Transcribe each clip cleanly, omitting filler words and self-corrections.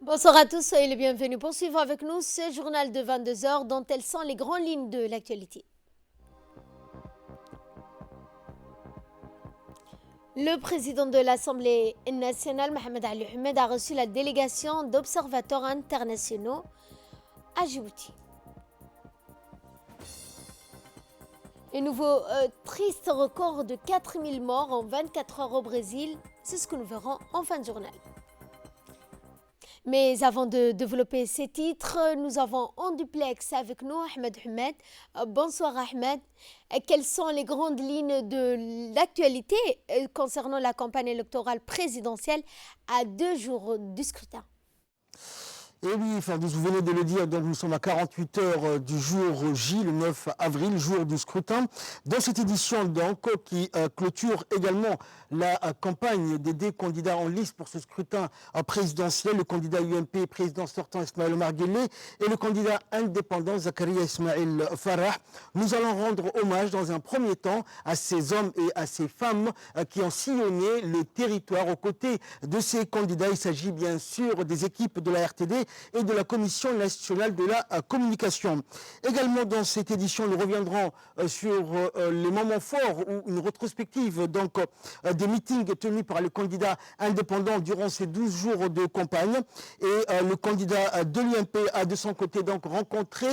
Bonsoir à tous, soyez les bienvenus pour suivre avec nous ce journal de 22 heures dont elles sont les grandes lignes de l'actualité. Le président de l'Assemblée nationale, Mohamed Ali Ahmed, a reçu la délégation d'observateurs internationaux à Djibouti. Le nouveau triste record de 4000 morts en 24 heures au Brésil, c'est ce que nous verrons en fin de journal. Mais avant de développer ces titres, nous avons en duplex avec nous Ahmed Ahmed. Bonsoir Ahmed. Quelles sont les grandes lignes de l'actualité concernant la campagne électorale présidentielle à 2 jours du scrutin? Et oui, enfin, vous venez de le dire, donc nous sommes à 48 heures du jour J, le 9 avril, jour du scrutin. Dans cette édition, donc, qui clôture également la campagne des deux candidats en liste pour ce scrutin présidentiel, le candidat UMP, président sortant Ismaël Omar Guelleh, et le candidat indépendant Zakaria Ismail Farah. Nous allons rendre hommage dans un premier temps à ces hommes et à ces femmes qui ont sillonné le territoire aux côtés de ces candidats. Il s'agit bien sûr des équipes de la RTD et de la Commission nationale de la communication. Également dans cette édition, nous reviendrons sur les moments forts ou une rétrospective donc, des meetings tenus par les candidats indépendants durant ces 12 jours de campagne. Et le candidat de l'UMP a de son côté donc rencontré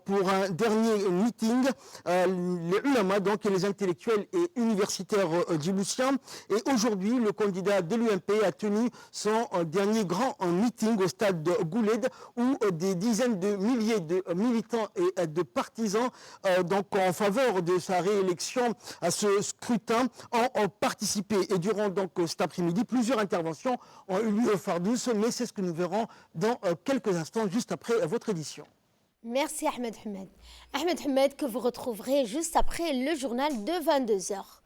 pour un dernier meeting les ulama donc, et les intellectuels et universitaires djiboutiens. Et aujourd'hui, le candidat de l'UMP a tenu son dernier grand meeting au stade de Gouled où des dizaines de milliers de militants et de partisans donc en faveur de sa réélection à ce scrutin ont participé. Et durant donc cet après-midi, plusieurs interventions ont eu lieu au Fardous, mais c'est ce que nous verrons dans quelques instants, juste après votre édition. Merci Ahmed Ahmed. Ahmed Ahmed que vous retrouverez juste après le journal de 22 heures.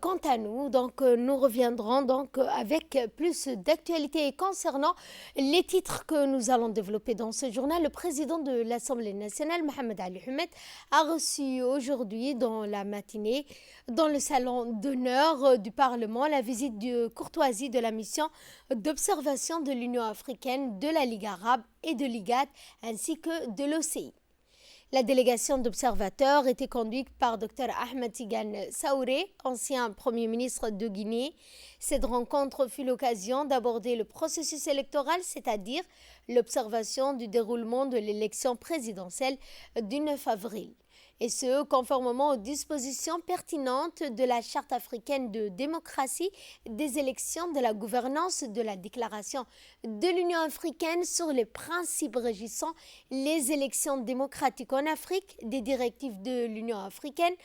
Quant à nous, nous reviendrons avec plus d'actualités concernant les titres que nous allons développer dans ce journal. Le président de l'Assemblée nationale, Mohamed Ali Ahmed, a reçu aujourd'hui dans la matinée, dans le salon d'honneur du Parlement, la visite de courtoisie de la mission d'observation de l'Union africaine, de la Ligue arabe et de l'IGAD, ainsi que de l'OCI. La délégation d'observateurs était conduite par Dr Ahmed Tidiane Saouré, ancien Premier ministre de Guinée. Cette rencontre fut l'occasion d'aborder le processus électoral, c'est-à-dire l'observation du déroulement de l'élection présidentielle du 9 avril. Et ce, conformément aux dispositions pertinentes de la Charte africaine de démocratie, des élections, de la gouvernance, de la déclaration de l'Union africaine sur les principes régissant les élections démocratiques en Afrique, des directives de l'Union africaine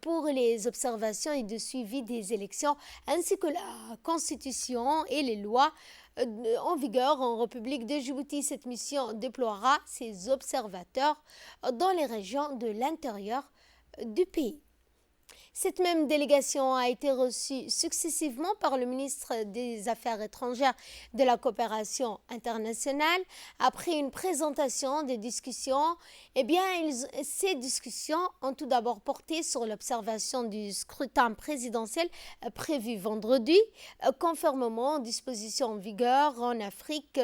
pour les observations et de suivi des élections, ainsi que la Constitution et les lois en vigueur en République de Djibouti. Cette mission déploiera ses observateurs dans les régions de l'intérieur du pays. Cette même délégation a été reçue successivement par le ministre des Affaires étrangères de la coopération internationale. Après une présentation des discussions, ces discussions ont tout d'abord porté sur l'observation du scrutin présidentiel prévu vendredi, conformément aux dispositions en vigueur en Afrique,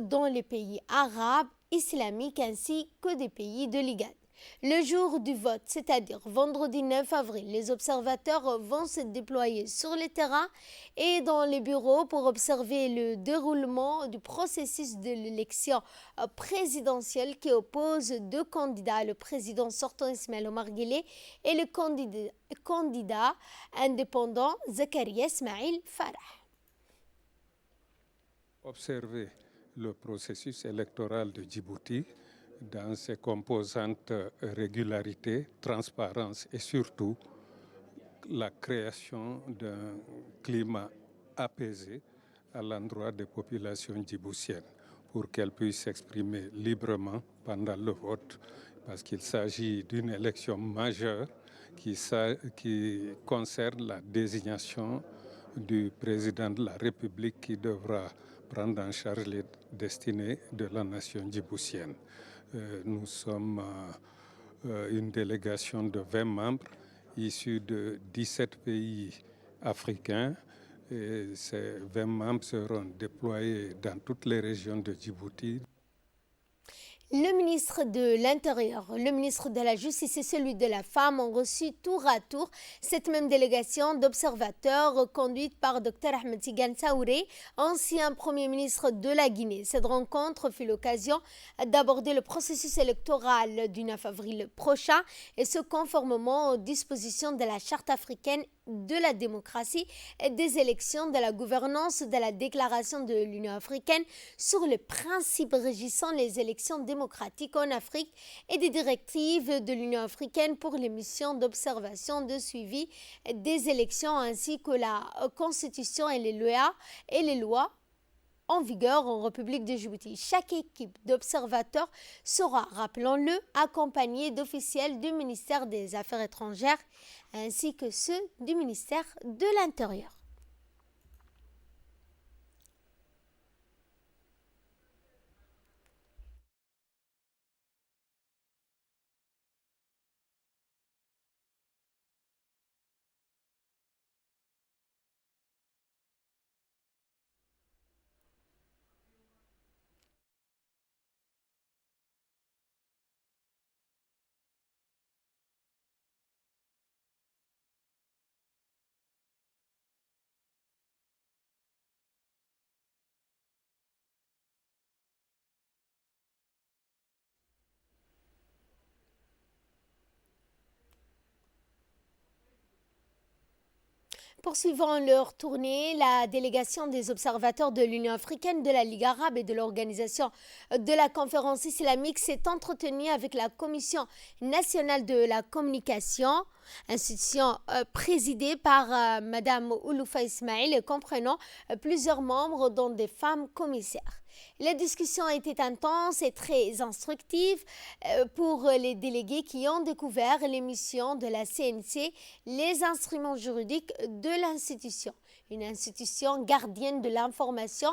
dans les pays arabes, islamiques ainsi que des pays de l'IGAD. Le jour du vote, c'est-à-dire vendredi 9 avril, les observateurs vont se déployer sur le terrain et dans les bureaux pour observer le déroulement du processus de l'élection présidentielle qui oppose deux candidats, le président sortant Ismaël Omar Guelleh et le candidat indépendant Zakaria Ismail Farah. Observer le processus électoral de Djibouti dans ses composantes régularité, transparence et surtout la création d'un climat apaisé à l'endroit des populations djiboutiennes pour qu'elles puissent s'exprimer librement pendant le vote, parce qu'il s'agit d'une élection majeure qui concerne la désignation du président de la République qui devra prendre en charge les destinées de la nation djiboutienne. Nous sommes une délégation de 20 membres issus de 17 pays africains Et ces 20 membres seront déployés dans toutes les régions de Djibouti. Le ministre de l'Intérieur, le ministre de la Justice et celui de la Femme ont reçu tour à tour cette même délégation d'observateurs conduite par Dr Ahmed Tidiane Saouré, ancien Premier ministre de la Guinée. Cette rencontre fut l'occasion d'aborder le processus électoral du 9 avril prochain et ce conformément aux dispositions de la Charte africaine de la démocratie et des élections, de la gouvernance, de la déclaration de l'Union africaine sur les principes régissant les élections démocratiques en Afrique et des directives de l'Union africaine pour les missions d'observation de suivi des élections ainsi que la Constitution et les lois en vigueur en République de Djibouti. Chaque équipe d'observateurs sera, rappelons-le, accompagnée d'officiels du ministère des Affaires étrangères ainsi que ceux du ministère de l'Intérieur. Poursuivant leur tournée, la délégation des observateurs de l'Union africaine, de la Ligue arabe et de l'organisation de la conférence islamique s'est entretenue avec la Commission nationale de la communication, institution présidée par Madame Ouloufa Ismail et comprenant plusieurs membres dont des femmes commissaires. La discussion était intense et très instructive pour les délégués qui ont découvert les missions de la CNC, les instruments juridiques de l'institution. Une institution gardienne de l'information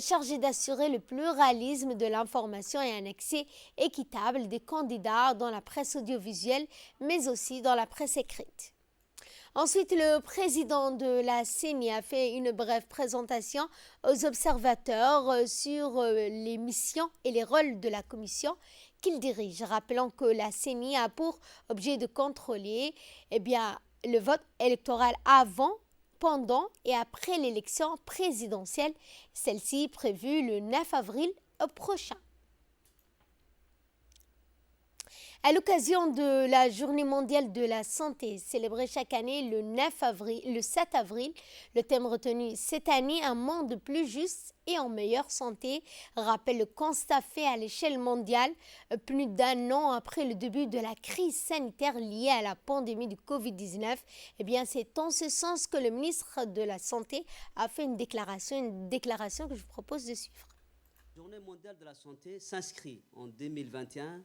chargée d'assurer le pluralisme de l'information et un accès équitable des candidats dans la presse audiovisuelle, mais aussi dans la presse écrite. Ensuite, le président de la CENI a fait une brève présentation aux observateurs sur les missions et les rôles de la commission qu'il dirige, rappelant que la CENI a pour objet de contrôler le vote électoral avant, pendant et après l'élection présidentielle, celle-ci prévue le 9 avril prochain. À l'occasion de la Journée mondiale de la santé, célébrée chaque année le 7 avril, le thème retenu cette année, un monde plus juste et en meilleure santé, rappelle le constat fait à l'échelle mondiale plus d'un an après le début de la crise sanitaire liée à la pandémie du Covid-19. C'est en ce sens que le ministre de la Santé a fait une déclaration que je vous propose de suivre. La Journée mondiale de la santé s'inscrit en 2021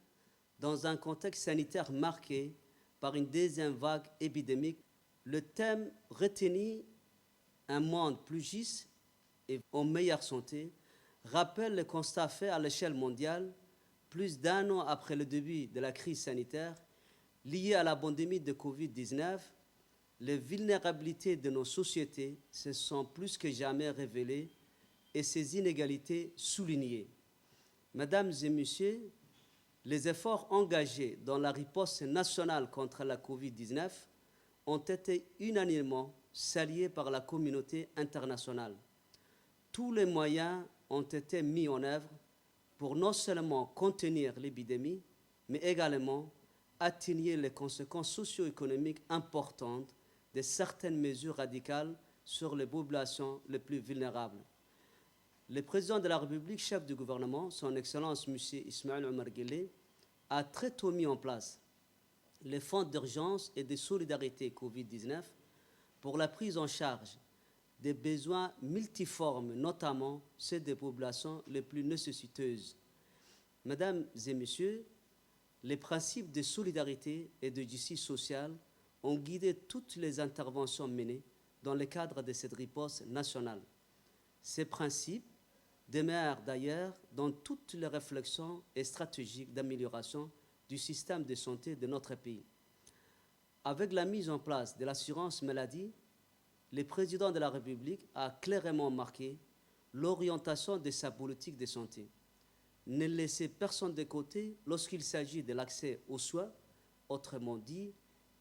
dans un contexte sanitaire marqué par une deuxième vague épidémique. Le thème retenu, un monde plus juste et en meilleure santé, rappelle le constat fait à l'échelle mondiale, plus d'un an après le début de la crise sanitaire liée à la pandémie de Covid-19. Les vulnérabilités de nos sociétés se sont plus que jamais révélées et ces inégalités soulignées. Mesdames et messieurs, les efforts engagés dans la riposte nationale contre la Covid-19 ont été unanimement salués par la communauté internationale. Tous les moyens ont été mis en œuvre pour non seulement contenir l'épidémie, mais également atténuer les conséquences socio-économiques importantes de certaines mesures radicales sur les populations les plus vulnérables. Le président de la République, chef du gouvernement, son Excellence M. Ismaël Omar Guelleh, a très tôt mis en place les fonds d'urgence et de solidarité Covid-19 pour la prise en charge des besoins multiformes, notamment ceux des populations les plus nécessiteuses. Mesdames et messieurs, les principes de solidarité et de justice sociale ont guidé toutes les interventions menées dans le cadre de cette riposte nationale. Ces principes demeure d'ailleurs dans toutes les réflexions et stratégies d'amélioration du système de santé de notre pays. Avec la mise en place de l'assurance maladie, le président de la République a clairement marqué l'orientation de sa politique de santé. Ne laisser personne de côté lorsqu'il s'agit de l'accès aux soins, autrement dit,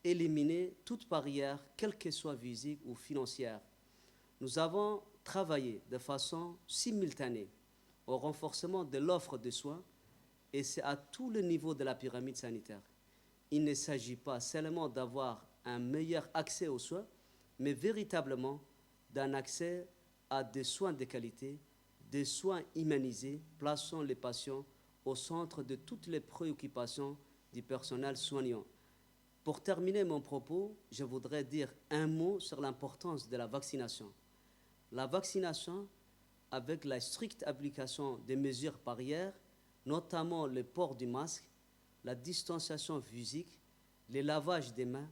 éliminer toute barrière, quelle qu'elle soit physique ou financière. Nous avons travaillé de façon simultanée au renforcement de l'offre de soins et c'est à tous les niveaux de la pyramide sanitaire. Il ne s'agit pas seulement d'avoir un meilleur accès aux soins, mais véritablement d'un accès à des soins de qualité, des soins humanisés, plaçant les patients au centre de toutes les préoccupations du personnel soignant. Pour terminer mon propos, je voudrais dire un mot sur l'importance de la vaccination. La vaccination, avec la stricte application des mesures barrières, notamment le port du masque, la distanciation physique, le lavage des mains,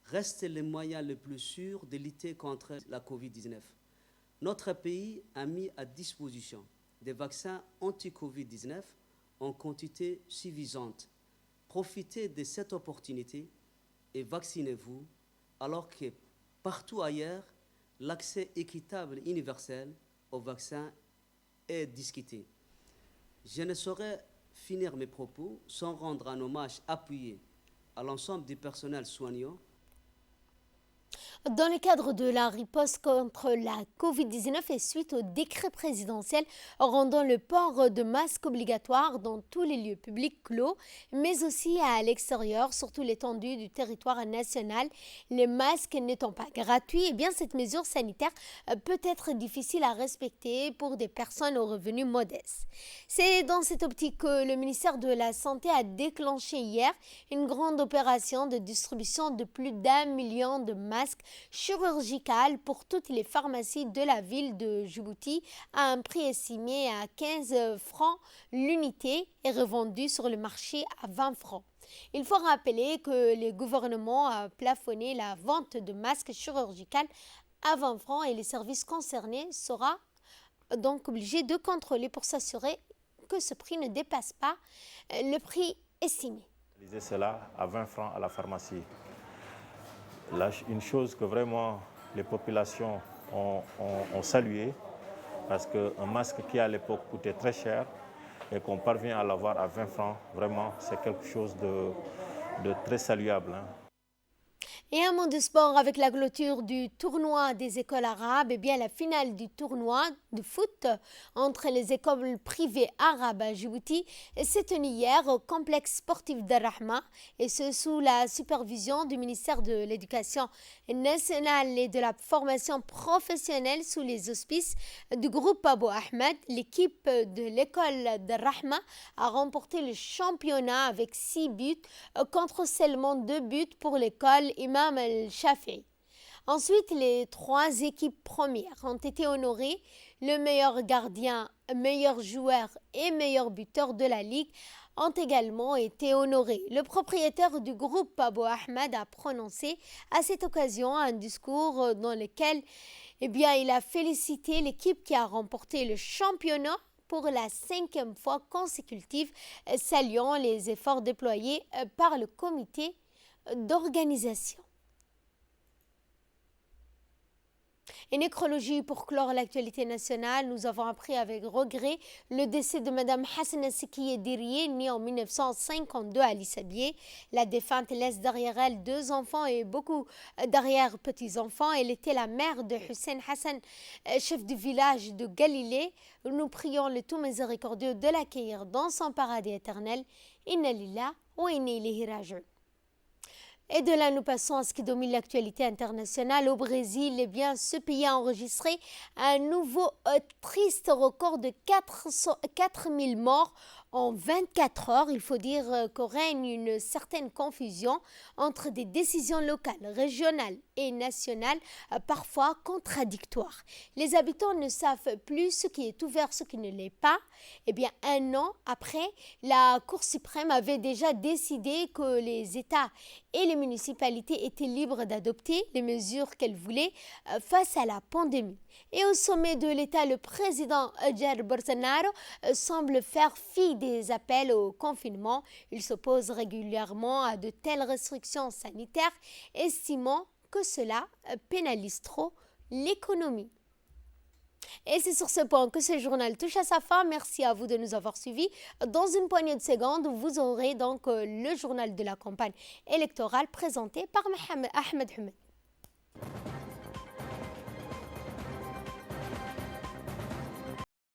restent les moyens les plus sûrs de lutter contre la Covid-19. Notre pays a mis à disposition des vaccins anti-Covid-19 en quantité suffisante. Profitez de cette opportunité et vaccinez-vous, alors que partout ailleurs, l'accès équitable et universel au vaccin est discuté. Je ne saurais finir mes propos sans rendre un hommage appuyé à l'ensemble du personnel soignant. Dans le cadre de la riposte contre la Covid-19 et suite au décret présidentiel rendant le port de masques obligatoire dans tous les lieux publics clos, mais aussi à l'extérieur, sur toute l'étendue du territoire national, les masques n'étant pas gratuits, eh bien cette mesure sanitaire peut être difficile à respecter pour des personnes aux revenus modestes. C'est dans cette optique que le ministère de la Santé a déclenché hier une grande opération de distribution de plus d'1 million de masques chirurgicales pour toutes les pharmacies de la ville de Djibouti à un prix estimé à 15 francs l'unité et revendu sur le marché à 20 francs. Il faut rappeler que le gouvernement a plafonné la vente de masques chirurgicaux à 20 francs et les services concernés seront donc obligés de contrôler pour s'assurer que ce prix ne dépasse pas le prix estimé. Cela à 20 francs à la pharmacie. Là, une chose que vraiment les populations ont salué, parce qu'un masque qui à l'époque coûtait très cher et qu'on parvient à l'avoir à 20 francs, vraiment c'est quelque chose de très saluable. Et un mot de sport avec la clôture du tournoi des écoles arabes, et bien la finale du tournoi de foot entre les écoles privées arabes à Djibouti s'est tenue hier au complexe sportif d'Ar-Rahma et ce sous la supervision du ministère de l'Éducation nationale et de la formation professionnelle sous les auspices du groupe Abou Ahmed. L'équipe de l'école d'Ar-Rahma a remporté le championnat avec 6 buts contre seulement 2 buts pour l'école Imam Al-Shafi'i. Ensuite, les 3 équipes premières ont été honorées. Le meilleur gardien, meilleur joueur et meilleur buteur de la Ligue ont également été honorés. Le propriétaire du groupe Abou Ahmed a prononcé à cette occasion un discours dans lequel il a félicité l'équipe qui a remporté le championnat pour la 5e fois consécutive, saluant les efforts déployés par le comité d'organisation. Et nécrologie pour clore l'actualité nationale, nous avons appris avec regret le décès de Mme Hassana Sekiye Diriye, née en 1952 à Lissabié. La défunte laisse derrière elle 2 enfants et beaucoup d'arrière-petits-enfants. Elle était la mère de Hussein Hassan, chef du village de Galilée. Nous prions le tout miséricordieux de l'accueillir dans son paradis éternel. Inna lillah wa inna ilayhi raji'un. Et de là, nous passons à ce qui domine l'actualité internationale. Au Brésil, ce pays a enregistré un nouveau triste record de 4000 morts en 24 heures. Il faut dire qu'il règne une certaine confusion entre des décisions locales, régionales et nationales, parfois contradictoires. Les habitants ne savent plus ce qui est ouvert, ce qui ne l'est pas. Un an après, la Cour suprême avait déjà décidé que les États et les municipalités étaient libres d'adopter les mesures qu'elles voulaient face à la pandémie. Et au sommet de l'État, le président Jair Bolsonaro semble faire fi des appels au confinement. Il s'oppose régulièrement à de telles restrictions sanitaires, estimant que cela pénalise trop l'économie. Et c'est sur ce point que ce journal touche à sa fin. Merci à vous de nous avoir suivis. Dans une poignée de secondes, vous aurez donc le journal de la campagne électorale présenté par Ahmed Hammed.